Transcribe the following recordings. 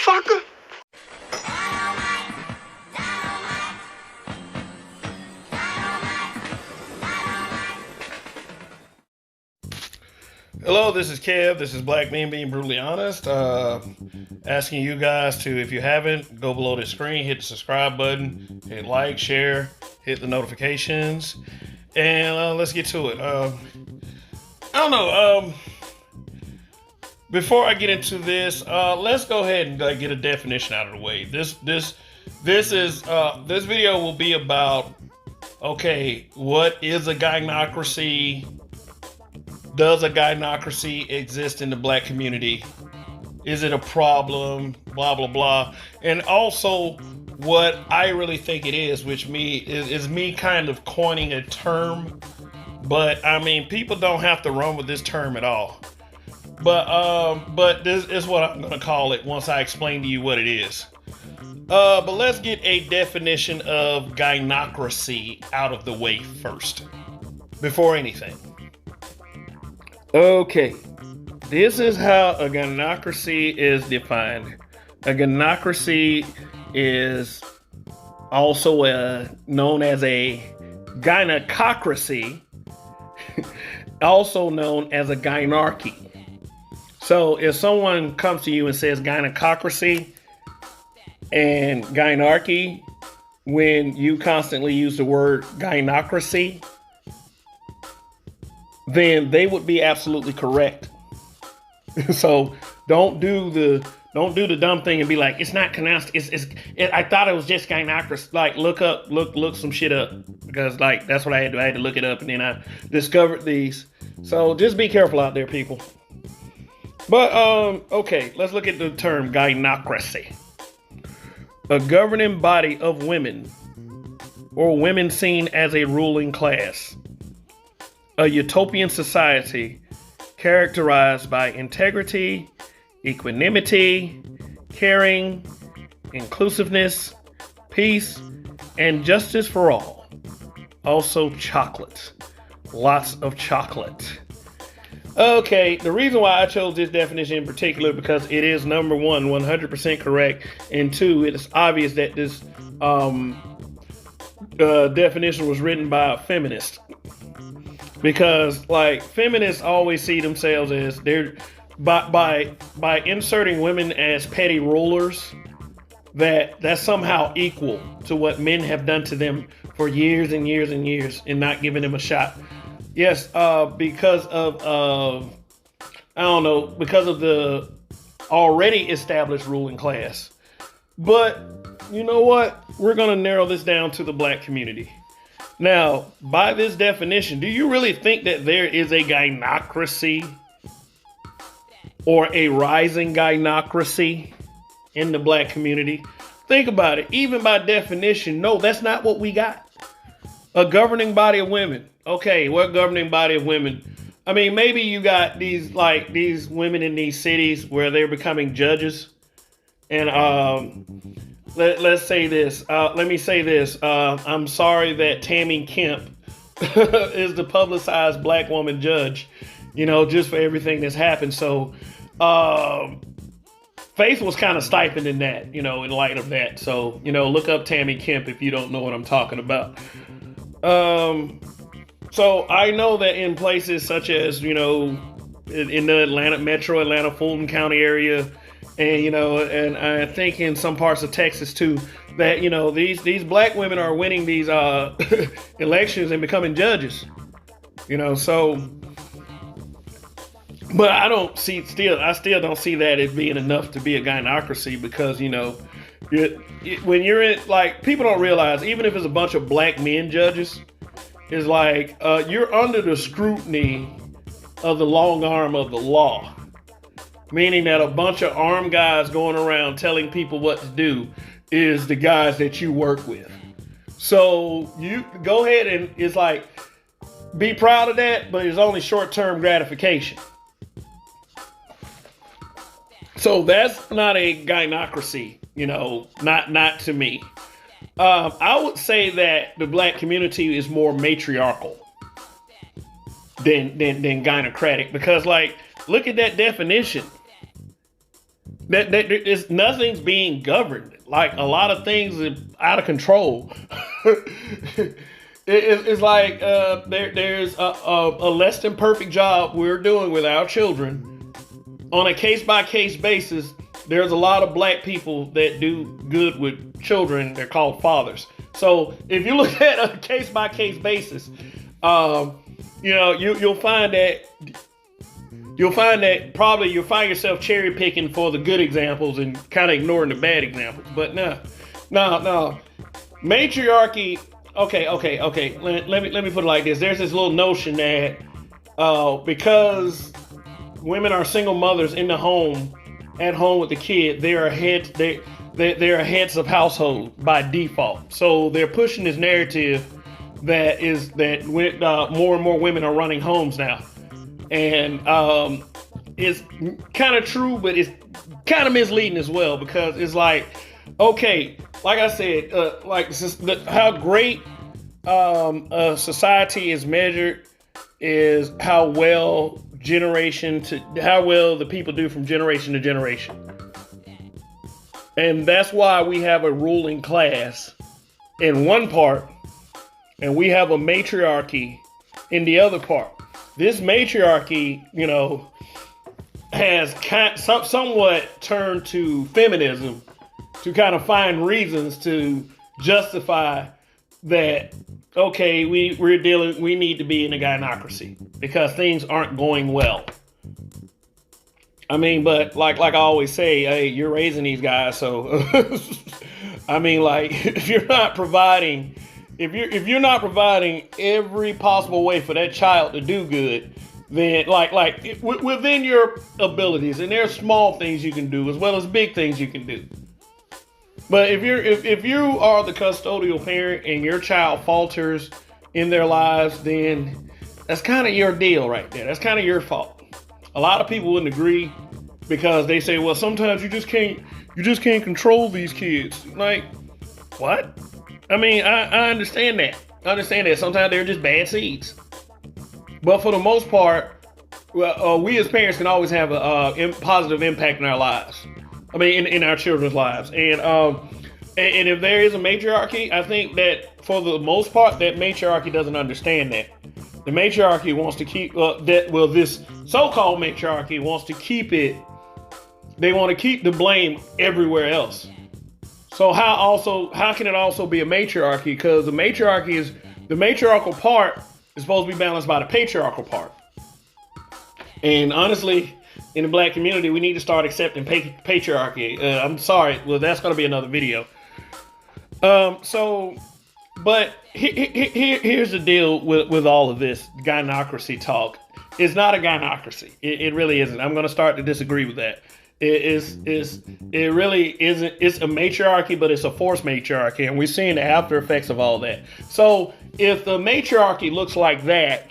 motherfucker. Hello, this is Kev. This is Black Men Being Brutally Honest. Asking you guys to, if you haven't, go below the screen, hit the subscribe button, hit like, share, hit the notifications, and let's get to it. I don't know. Before I get into this, let's go ahead and get a definition out of the way. This video will be about, okay, what is a gynocracy? Does a gynocracy exist in the black community? Is it a problem? Blah, blah, blah. And also what I really think it is, which is me kind of coining a term. But I mean, people don't have to run with this term at all. But this is what I'm gonna call it once I explain to you what it is. But let's get a definition of gynocracy out of the way first, before anything. Okay, this is how a gynocracy is defined. A gynocracy is also known as a gynocracy, also known as a gynarchy. So if someone comes to you and says gynocracy and gynarchy, when you constantly use the word gynocracy, then they would be absolutely correct. So don't do the dumb thing and be like, it's not pronounced. I thought it was just gynocracy. Like look some shit up, because like that's what I had to. I had to look it up, and then I discovered these. So just be careful out there, people. But okay, let's look at the term gynocracy. A governing body of women, or women seen as a ruling class. A utopian society characterized by integrity, equanimity, caring, inclusiveness, peace, and justice for all. Also chocolate. Lots of chocolate. Okay, the reason why I chose this definition in particular, because it is number one, 100% correct, and two, it is obvious that this definition was written by a feminist. Because like feminists always see themselves as they're by inserting women as petty rulers, that's somehow equal to what men have done to them for years and years and years, and not giving them a shot. Yes, because of I don't know, because of the already established ruling class. But you know what? We're gonna narrow this down to the black community. Now, by this definition, do you really think that there is a gynocracy or a rising gynocracy in the black community? Think about it. Even by definition, no, that's not what we got. A governing body of women. Okay, what governing body of women? I mean, maybe you got these women in these cities where they're becoming judges. And let's say this. Let me say this. I'm sorry that Tammy Kemp is the publicized black woman judge, just for everything that's happened. So Faith was kind of stipend in that, in light of that. So, look up Tammy Kemp if you don't know what I'm talking about. So I know that in places such as, in the Atlanta, Fulton County area, and, and I think in some parts of Texas too, that, these black women are winning these elections and becoming judges, so, but I still don't see that as being enough to be a gynocracy, because, when you're in, like, people don't realize, even if it's a bunch of black men judges, it's like, you're under the scrutiny of the long arm of the law. Meaning that a bunch of armed guys going around telling people what to do is the guys that you work with. So you go ahead and it's like, be proud of that, but it's only short-term gratification. So that's not a gynocracy, not to me. I would say that the black community is more matriarchal than gynocratic, because like, look at that definition. that is nothing's being governed. Like a lot of things are out of control. It's like there's a less than perfect job we're doing with our children on a case by case basis. There's a lot of black people that do good with children. They're called fathers. So if you look at a case by case basis, you'll find that probably you'll find yourself cherry picking for the good examples and kind of ignoring the bad examples. But no, matriarchy. Okay. Let me put it like this. There's this little notion that because women are single mothers in the home, at home with the kid, they are heads. They're heads of household by default. So they're pushing this narrative that more and more women are running homes now, and it's kind of true, but it's kind of misleading as well, because it's like, okay, like I said, how great a society is measured is how well the people do from generation to generation. And that's why we have a ruling class in one part, and we have a matriarchy in the other part. This matriarchy, has somewhat turned to feminism to kind of find reasons to justify that, okay, we need to be in a gynocracy because things aren't going well. I mean, but like I always say, hey, you're raising these guys, so I mean, like, if you're not providing every possible way for that child to do good, then within your abilities, and there's small things you can do as well as big things you can do. But if you are the custodial parent and your child falters in their lives, then that's kind of your deal right there. That's kind of your fault. A lot of people wouldn't agree because they say, well, sometimes you just can't control these kids. Like, what? I mean, I understand that. Sometimes they're just bad seeds. But for the most part, we as parents can always have a positive impact in our lives. I mean, in our children's lives. And if there is a matriarchy, I think that for the most part, that matriarchy doesn't understand that. The matriarchy wants to keep this so-called matriarchy wants to keep it. They want to keep the blame everywhere else. So how can it also be a matriarchy? Because the matriarchal part is supposed to be balanced by the patriarchal part. And honestly, in the black community, we need to start accepting patriarchy. I'm sorry, well, that's going to be another video. But here's the deal with all of this gynocracy talk. It's not a gynocracy. It really isn't. I'm going to start to disagree with that. It really isn't. It's a matriarchy, but it's a forced matriarchy, and we're seeing the after effects of all that. So if the matriarchy looks like that,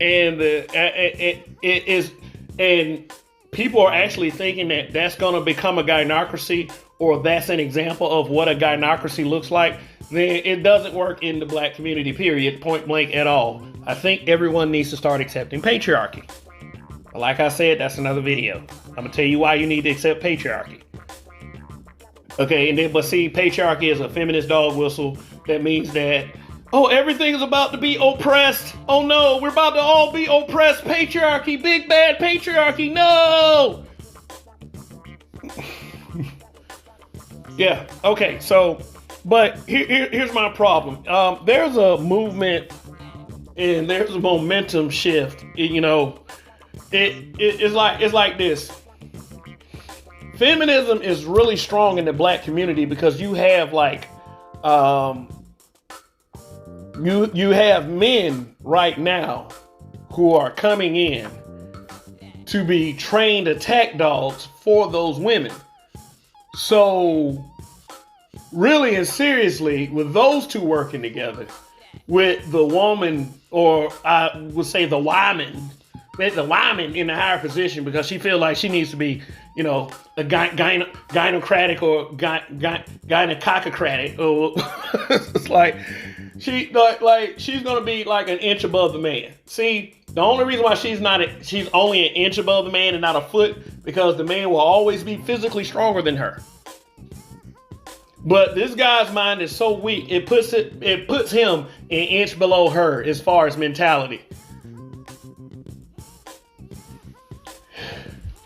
and and people are actually thinking that that's going to become a gynocracy, or that's an example of what a gynocracy looks like, then it doesn't work in the black community, period, point blank at all. I think everyone needs to start accepting patriarchy. Like I said, that's another video. I'm going to tell you why you need to accept patriarchy. Okay, but see, patriarchy is a feminist dog whistle. That means that, oh, everything is about to be oppressed. Oh no, we're about to all be oppressed. Patriarchy, big bad patriarchy, no! Yeah, okay, so, but here's my problem. There's a movement and there's a momentum shift. It's like this. Feminism is really strong in the black community because you have you have men right now who are coming in to be trained attack dogs for those women. So really and seriously, with those two working together, with the woman, or I would say the woman in a higher position, because she feels like she needs to be, a gynocratic or gynococratic, or it's like she's gonna be like an inch above the man. See, the only reason why she's only an inch above the man and not a foot, because the man will always be physically stronger than her. But this guy's mind is so weak, it puts him an inch below her as far as mentality.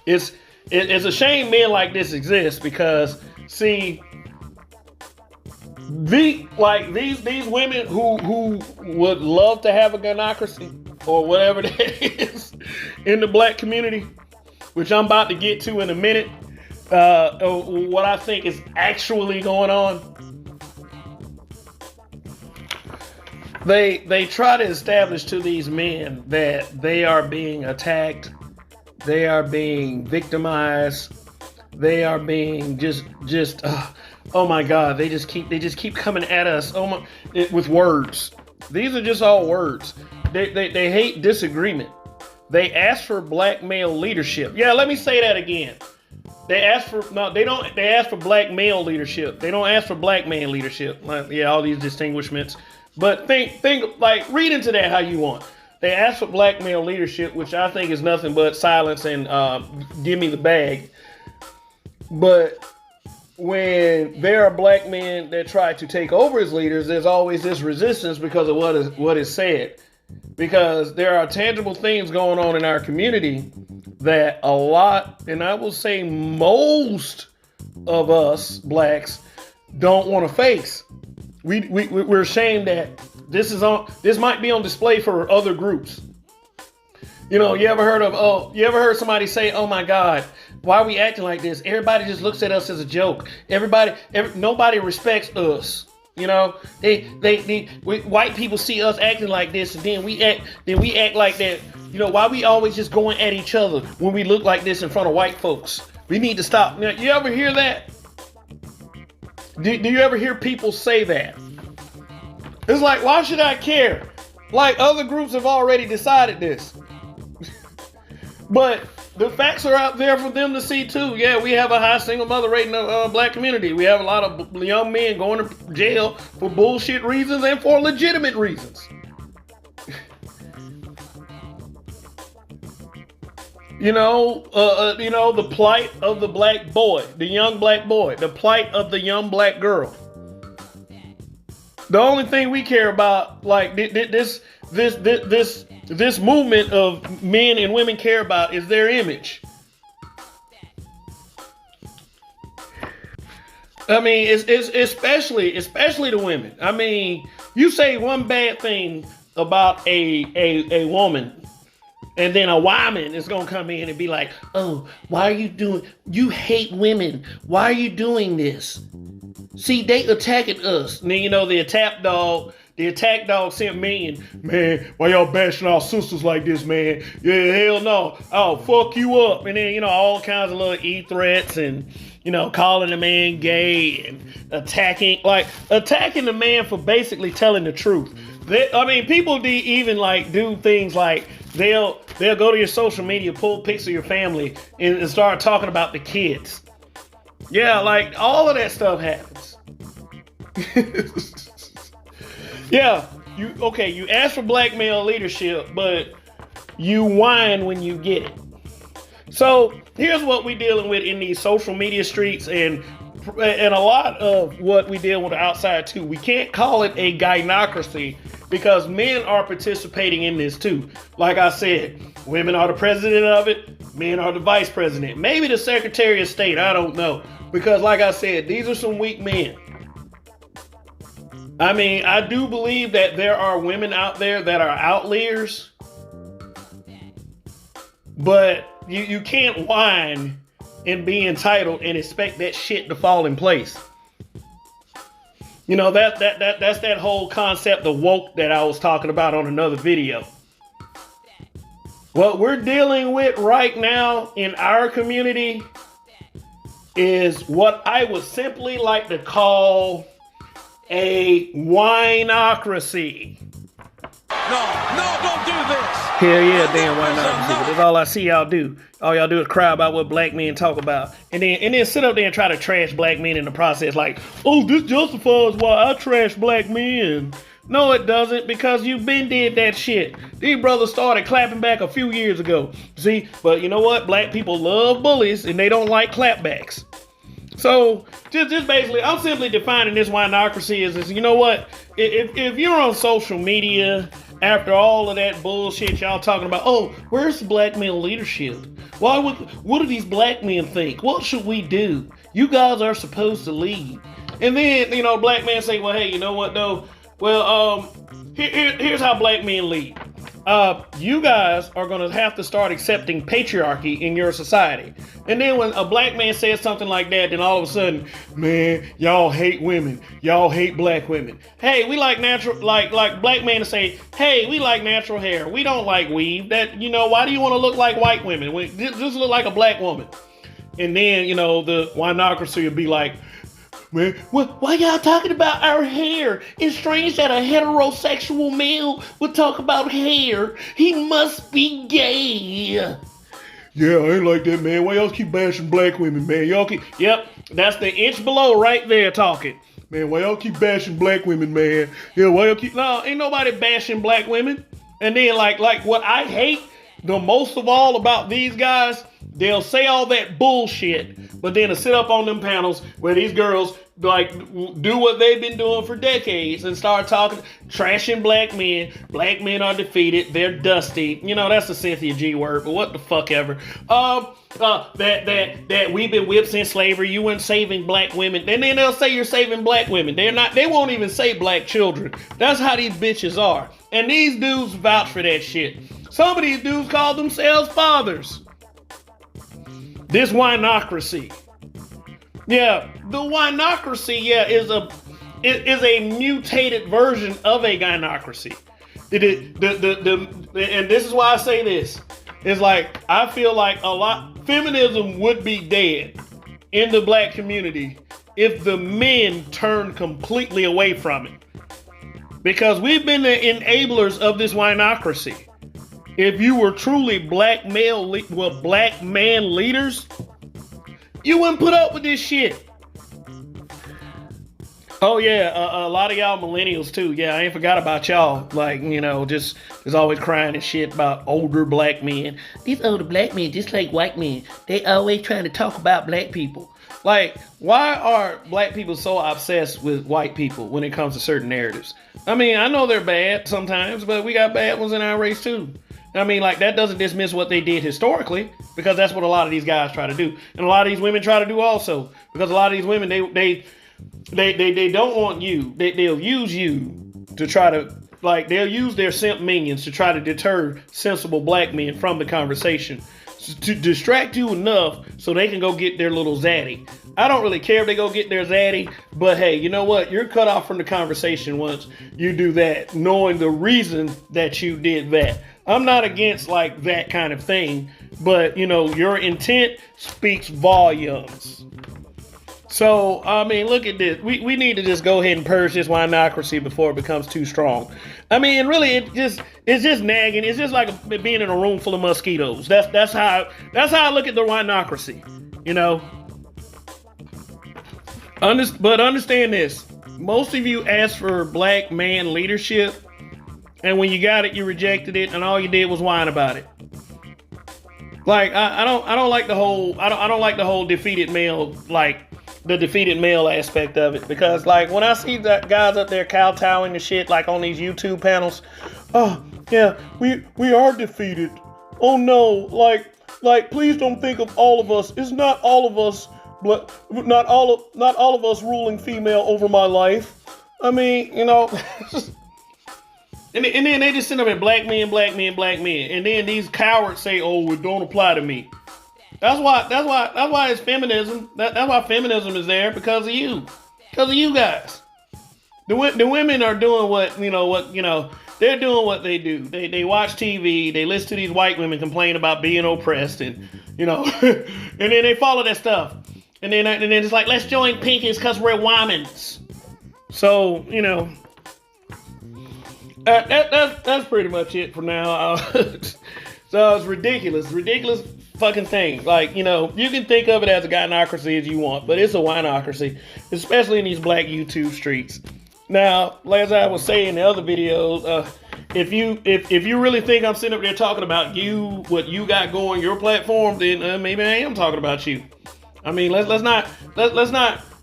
It's a shame men like this exist, because see, these women who would love to have a gynocracy or whatever that is in the black community, which I'm about to get to in a minute, what I think is actually going on. They try to establish to these men that they are being attacked, they are being victimized, they are being just oh my God, they just keep coming at us with words. These are just all words. They hate disagreement. They ask for black male leadership. Yeah, let me say that again. They ask for black male leadership. They don't ask for black man leadership. All these distinguishments. But think read into that how you want. They ask for black male leadership, which I think is nothing but silence and give me the bag. But when there are black men that try to take over as leaders, there's always this resistance because of what is said. Because there are tangible things going on in our community that a lot, and I will say most of us blacks don't want to face. We're ashamed that this might be on display for other groups. You ever heard somebody say, "Oh my God, why are we acting like this? Everybody just looks at us as a joke. Nobody respects us." White people see us acting like this, and then we act like that. Why we always just going at each other when we look like this in front of white folks? We need to stop. Now, you ever hear that? Do you ever hear people say that? It's like, why should I care? Like, other groups have already decided this. But the facts are out there for them to see too. Yeah, we have a high single mother rate in the black community. We have a lot of young men going to jail for bullshit reasons and for legitimate reasons. The plight of the black boy, the young black boy, the plight of the young black girl. The only thing we care about, like this movement of men and women care about, is their image. I mean, it's especially the women. I mean, you say one bad thing about a woman, and then a woman is going to come in and be like, "Oh, you hate women. Why are you doing this? See, they attacking us." And then, the attack dog sent me, and, "Man, why y'all bashing our sisters like this, man? Yeah, hell no. I'll fuck you up." And then, all kinds of little threats and, calling the man gay and attacking the man for basically telling the truth. People even do things like they'll go to your social media, pull pics of your family, and start talking about the kids. Yeah, all of that stuff happens. Yeah, you ask for black male leadership, but you whine when you get it. So here's what we're dealing with in these social media streets, and a lot of what we deal with outside too. We can't call it a gynocracy because men are participating in this too. Like I said, women are the president of it, men are the vice president, maybe the secretary of state, I don't know. Because like I said, these are some weak men. I mean, I do believe that there are women out there that are outliers, but you can't whine and be entitled and expect that shit to fall in place. That's that whole concept of woke that I was talking about on another video. What we're dealing with right now in our community is what I would simply like to call a gynocracy. No, don't do this. Hell yeah, damn gynocracy. But that's all I see y'all do. All y'all do is cry about what black men talk about. And then sit up there and try to trash black men in the process like, oh, this justifies why I trash black men. No, it doesn't, because you been did that shit. These brothers started clapping back a few years ago. See, but you know what? Black people love bullies and they don't like clapbacks. So just basically, I'm simply defining this gynocracy as you know what? If you're on social media after all of that bullshit y'all talking about, oh, where's the black male leadership? What do these black men think? What should we do? You guys are supposed to lead. And then, you know, black men say, well, hey, you know what though? Well, here's how black men lead. You guys are going to have to start accepting patriarchy in your society. And then when a black man says something like that, then all of a sudden, man, y'all hate women. Y'all hate black women. Hey, we like natural, like black men to say, hey, we like natural hair. We don't like weave. That, you know, why do you want to look like white women? Just look like a black woman. And then, you know, the gynocracy would be like, man, why y'all talking about our hair? It's strange that a heterosexual male would talk about hair. He must be gay. Yeah, I ain't like that, man. Why y'all keep bashing black women, man? Yep, that's the inch below right there talking. Man, why y'all keep bashing black women, man? Yeah, why y'all keep... No, ain't nobody bashing black women. And then, like what I hate the most of all about these guys, they'll say all that bullshit, but then to sit up on them panels where these girls like do what they've been doing for decades and start talking, trashing black men. Black men are defeated. They're dusty. You know, that's the Cynthia G word, but what the fuck ever. That we've been whipped since slavery. You weren't saving black women. And then they'll say you're saving black women. They won't even say black children. That's how these bitches are. And these dudes vouch for that shit. Some of these dudes call themselves fathers. This gynocracy. Yeah, the gynocracy, yeah, is a mutated version of a gynocracy. And this is why I say this. It's like, I feel like feminism would be dead in the black community if the men turned completely away from it. Because we've been the enablers of this gynocracy. If you were truly black man leaders, you wouldn't put up with this shit. Oh yeah, a lot of y'all millennials too. Yeah, I ain't forgot about y'all. Like, you know, just always crying and shit about older black men. These older black men, just like white men, they always trying to talk about black people. Like, why are black people so obsessed with white people when it comes to certain narratives? I mean, I know they're bad sometimes, but we got bad ones in our race too. I mean, like, that doesn't dismiss what they did historically, because that's what a lot of these guys try to do. And a lot of these women try to do also. Because a lot of these women, they don't want you. They'll use you to try to, like, they'll use their simp minions to try to deter sensible black men from the conversation. To distract you enough so they can go get their little zaddy. I don't really care if they go get their zaddy, but hey, you know what? You're cut off from the conversation once you do that, knowing the reason that you did that. I'm not against like that kind of thing, but you know, your intent speaks volumes. So, I mean, look at this. We need to just go ahead and purge this gynocracy before it becomes too strong. I mean, really, it's just nagging. It's just like being in a room full of mosquitoes. That's how I look at the gynocracy, you know. But understand this. Most of you asked for black man leadership, and when you got it, you rejected it, and all you did was whine about it. Like, I don't like the whole defeated male, like the defeated male aspect of it, because like when I see that guys up there kowtowing and shit like on these YouTube panels, oh yeah, we are defeated. Oh no, like please don't think of all of us. It's not all of us, but not all of us ruling female over my life. I mean, you know. And then they just sit up and black men. And then these cowards say, oh, it don't apply to me. That's why it's feminism. That's why feminism is there, because of you. Because of you guys. The women are doing they're doing what they do. They watch TV, they listen to these white women complain about being oppressed, and you know, and then they follow that stuff. And then it's like, let's join Pinkies because we're womans. So, you know, That's pretty much it for now. So it's ridiculous fucking thing. Like, you know, you can think of it as a gynocracy as you want, but it's a winocracy, especially in these black YouTube streets. Now, as I was saying in the other videos, if you really think I'm sitting up there talking about you, what you got going, your platform, then maybe I am talking about you. I mean, let's not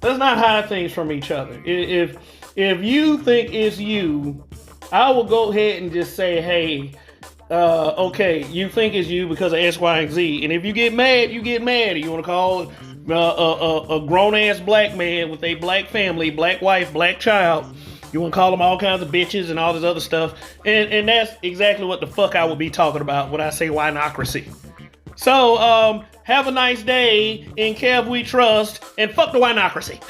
hide things from each other. If you think it's you, I will go ahead and just say, hey, okay, you think it's you because of X, Y, and Z. And if you get mad, you get mad. You want to call a grown-ass black man with a black family, black wife, black child. You want to call them all kinds of bitches and all this other stuff. And that's exactly what the fuck I will be talking about when I say winocracy. So, have a nice day. In Kev we trust. And fuck the winocracy.